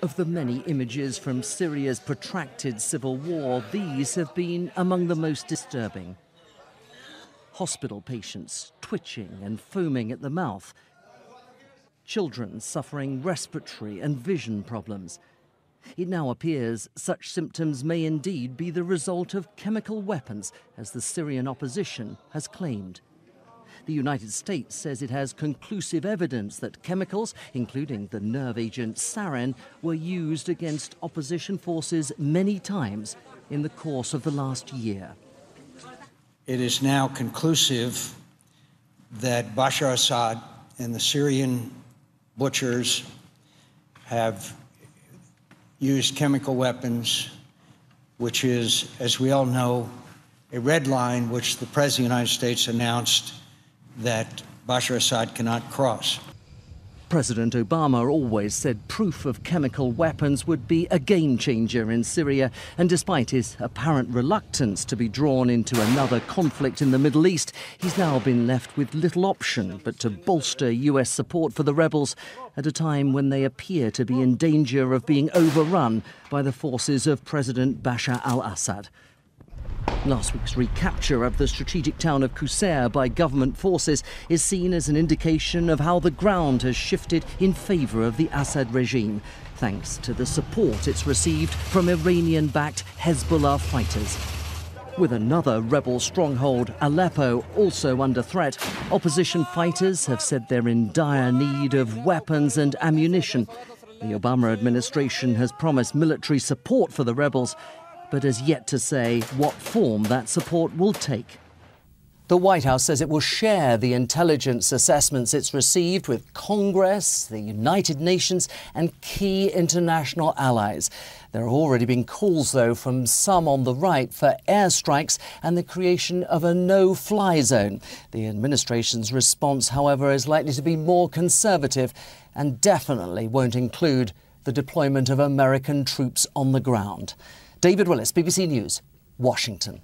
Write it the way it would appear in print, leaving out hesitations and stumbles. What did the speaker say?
Of the many images from Syria's protracted civil war, these have been among the most disturbing. Hospital patients twitching and foaming at the mouth. Children suffering respiratory and vision problems. It now appears such symptoms may indeed be the result of chemical weapons, as the Syrian opposition has claimed. The United States says it has conclusive evidence that chemicals, including the nerve agent sarin, were used against opposition forces many times in the course of the last year. It is now conclusive that Bashar Assad and the Syrian butchers have used chemical weapons, which is, as we all know, a red line which the President of the United States announced that Bashar Assad cannot cross. President Obama always said proof of chemical weapons would be a game changer in Syria, and despite his apparent reluctance to be drawn into another conflict in the Middle East, he's now been left with little option but to bolster US support for the rebels at a time when they appear to be in danger of being overrun by the forces of President Bashar al-Assad. Last week's recapture of the strategic town of Qusair by government forces is seen as an indication of how the ground has shifted in favour of the Assad regime, thanks to the support it's received from Iranian-backed Hezbollah fighters. With another rebel stronghold, Aleppo, also under threat, opposition fighters have said they're in dire need of weapons and ammunition. The Obama administration has promised military support for the rebels, but has yet to say what form that support will take. The White House says it will share the intelligence assessments it's received with Congress, the United Nations and key international allies. There have already been calls, though, from some on the right for airstrikes and the creation of a no-fly zone. The administration's response, however, is likely to be more conservative and definitely won't include the deployment of American troops on the ground. David Willis, BBC News, Washington.